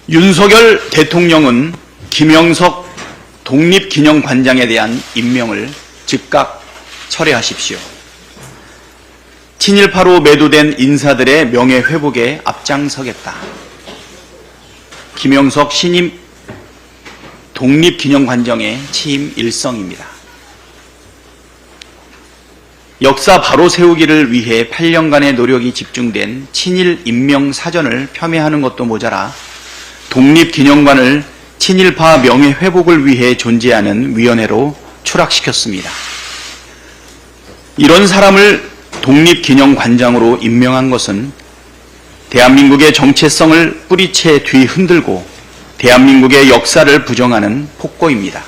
윤석열 대통령은 김영석 독립기념관장에 대한 임명을 즉각 철회하십시오. 친일파로 매도된 인사들의 명예회복에 앞장서겠다. 김영석 신임 독립기념관장의 취임 일성입니다. 역사 바로 세우기를 위해 8년간의 노력이 집중된 친일 임명 사전을 폄훼하는 것도 모자라 독립기념관을 친일파 명예회복을 위해 존재하는 위원회로 추락시켰습니다. 이런 사람을 독립기념관장으로 임명한 것은 대한민국의 정체성을 뿌리채 뒤흔들고 대한민국의 역사를 부정하는 폭거입니다.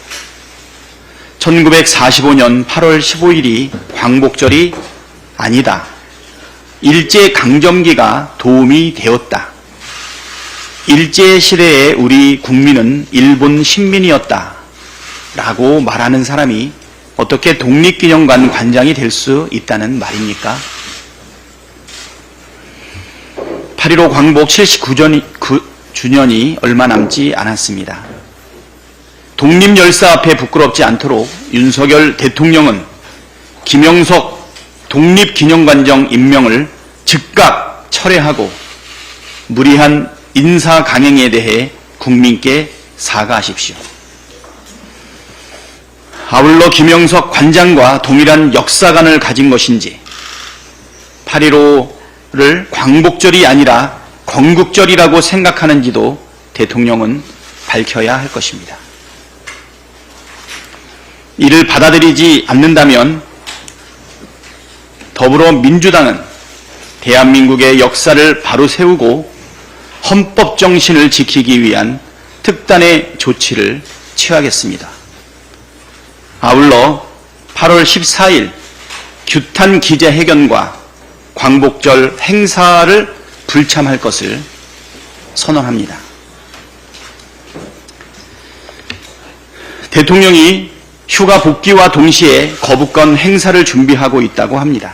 1945년 8월 15일이 광복절이 아니다. 일제강점기가 도움이 되었다. 일제시대에 우리 국민은 일본 식민이었다. 라고 말하는 사람이 어떻게 독립기념관 관장이 될 수 있다는 말입니까? 8.15 광복 79주년이 얼마 남지 않았습니다. 독립열사 앞에 부끄럽지 않도록 윤석열 대통령은 김영석 독립기념관장 임명을 즉각 철회하고 무리한 인사 강행에 대해 국민께 사과하십시오. 아울러 김영석 관장과 동일한 역사관을 가진 것인지 8.15를 광복절이 아니라 건국절이라고 생각하는지도 대통령은 밝혀야 할 것입니다. 이를 받아들이지 않는다면 더불어민주당은 대한민국의 역사를 바로 세우고 헌법 정신을 지키기 위한 특단의 조치를 취하겠습니다. 아울러 8월 14일 규탄 기자회견과 광복절 행사를 불참할 것을 선언합니다. 대통령이 휴가 복귀와 동시에 거부권 행사를 준비하고 있다고 합니다.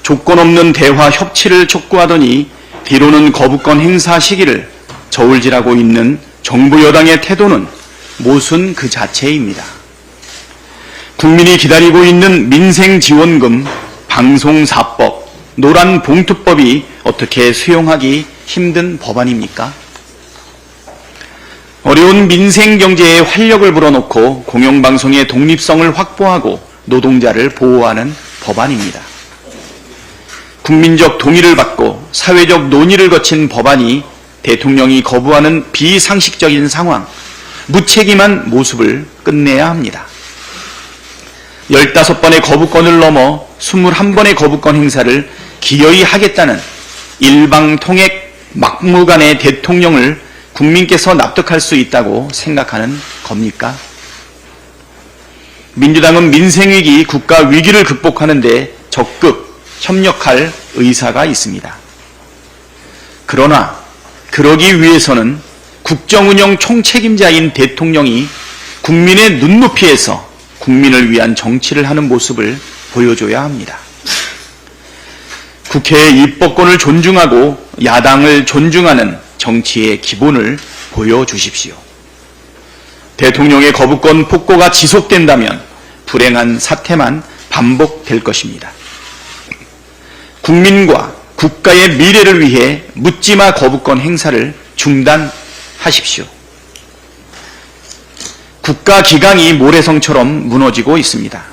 조건 없는 대화 협치를 촉구하더니 뒤로는 거부권 행사 시기를 저울질하고 있는 정부 여당의 태도는 모순 그 자체입니다. 국민이 기다리고 있는 민생지원금, 방송사법, 노란봉투법이 어떻게 수용하기 힘든 법안입니까? 어려운 민생경제에 활력을 불어넣고 공영방송의 독립성을 확보하고 노동자를 보호하는 법안입니다. 국민적 동의를 받고 사회적 논의를 거친 법안이 대통령이 거부하는 비상식적인 상황, 무책임한 모습을 끝내야 합니다. 15번의 거부권을 넘어 21번의 거부권 행사를 기어이 하겠다는 일방통행 막무가내 대통령을 국민께서 납득할 수 있다고 생각하는 겁니까? 민주당은 민생위기, 국가위기를 극복하는 데 적극 협력할 의사가 있습니다. 그러나 그러기 위해서는 국정운영 총책임자인 대통령이 국민의 눈높이에서 국민을 위한 정치를 하는 모습을 보여줘야 합니다. 국회의 입법권을 존중하고 야당을 존중하는 정치의 기본을 보여주십시오. 대통령의 거부권 폭거가 지속된다면 불행한 사태만 반복될 것입니다. 국민과 국가의 미래를 위해 묻지마 거부권 행사를 중단하십시오. 국가기강이 모래성처럼 무너지고 있습니다.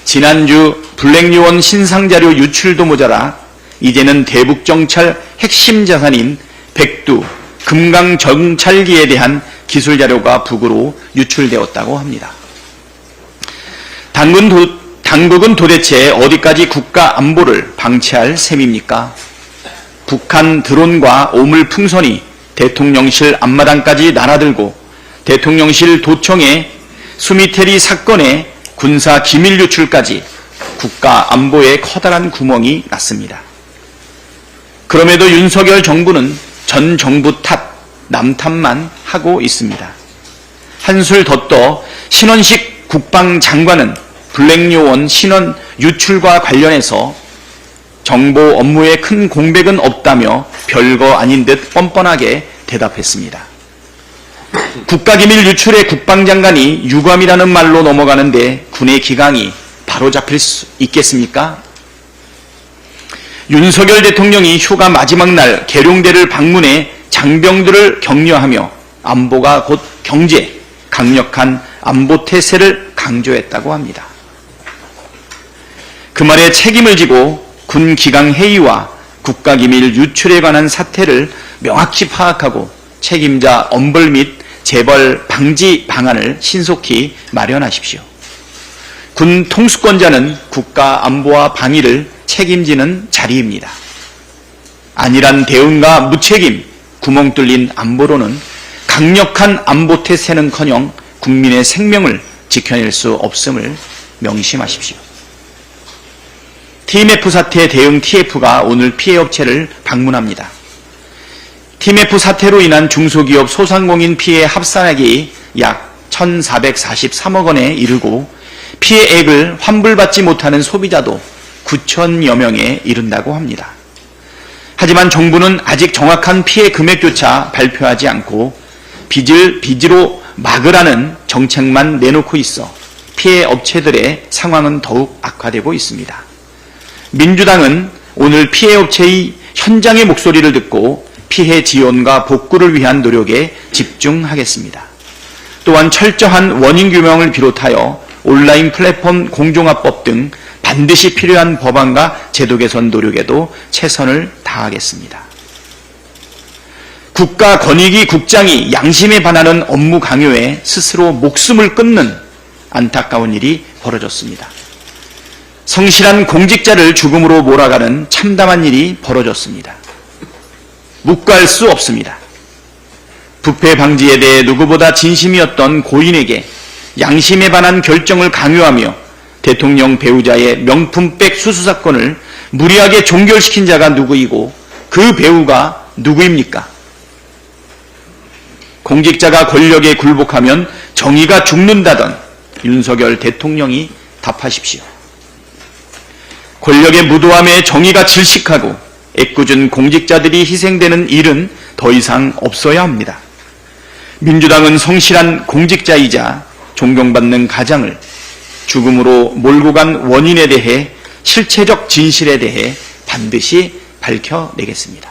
지난주 블랙요원 신상자료 유출도 모자라 이제는 대북정찰 핵심 자산인 백두, 금강정찰기에 대한 기술자료가 북으로 유출되었다고 합니다. 당국은 도대체 어디까지 국가 안보를 방치할 셈입니까? 북한 드론과 오물풍선이 대통령실 앞마당까지 날아들고 대통령실 도청에 수미테리 사건의 군사 기밀 유출까지 국가 안보에 커다란 구멍이 났습니다. 그럼에도 윤석열 정부는 전 정부 탓, 남 탓만 하고 있습니다. 한술 더 떠 신원식 국방장관은 블랙요원 신원 유출과 관련해서 정보 업무에 큰 공백은 없다며 별거 아닌 듯 뻔뻔하게 대답했습니다. 국가기밀 유출의 국방장관이 유감이라는 말로 넘어가는데 군의 기강이 바로잡힐 수 있겠습니까? 윤석열 대통령이 휴가 마지막 날 계룡대를 방문해 장병들을 격려하며 안보가 곧 경제, 강력한 안보 태세를 강조했다고 합니다. 그 말에 책임을 지고 군 기강 회의와 국가기밀 유출에 관한 사태를 명확히 파악하고 책임자 엄벌 및 재벌 방지 방안을 신속히 마련하십시오. 군 통수권자는 국가 안보와 방위를 책임지는 자리입니다. 안일한 대응과 무책임, 구멍 뚫린 안보로는 강력한 안보 태세는커녕 국민의 생명을 지켜낼 수 없음을 명심하십시오. TMF 사태 대응 TF가 오늘 피해 업체를 방문합니다. TMF 사태로 인한 중소기업 소상공인 피해 합산액이 약 1,443억 원에 이르고 피해액을 환불받지 못하는 소비자도 9천여 명에 이른다고 합니다. 하지만 정부는 아직 정확한 피해 금액조차 발표하지 않고 빚을 빚으로 막으라는 정책만 내놓고 있어 피해 업체들의 상황은 더욱 악화되고 있습니다. 민주당은 오늘 피해 업체의 현장의 목소리를 듣고 피해 지원과 복구를 위한 노력에 집중하겠습니다. 또한 철저한 원인 규명을 비롯하여 온라인 플랫폼 공정화법 등 반드시 필요한 법안과 제도 개선 노력에도 최선을 다하겠습니다. 국가권익위 국장이 양심에 반하는 업무 강요에 스스로 목숨을 끊는 안타까운 일이 벌어졌습니다. 성실한 공직자를 죽음으로 몰아가는 참담한 일이 벌어졌습니다. 묵과할 수 없습니다. 부패 방지에 대해 누구보다 진심이었던 고인에게 양심에 반한 결정을 강요하며 대통령 배우자의 명품백 수수 사건을 무리하게 종결시킨 자가 누구이고 그 배우가 누구입니까? 공직자가 권력에 굴복하면 정의가 죽는다던 윤석열 대통령이 답하십시오. 권력의 무도함에 정의가 질식하고 애꿎은 공직자들이 희생되는 일은 더 이상 없어야 합니다. 민주당은 성실한 공직자이자 존경받는 가장을 죽음으로 몰고 간 원인에 대해 실체적 진실에 대해 반드시 밝혀내겠습니다.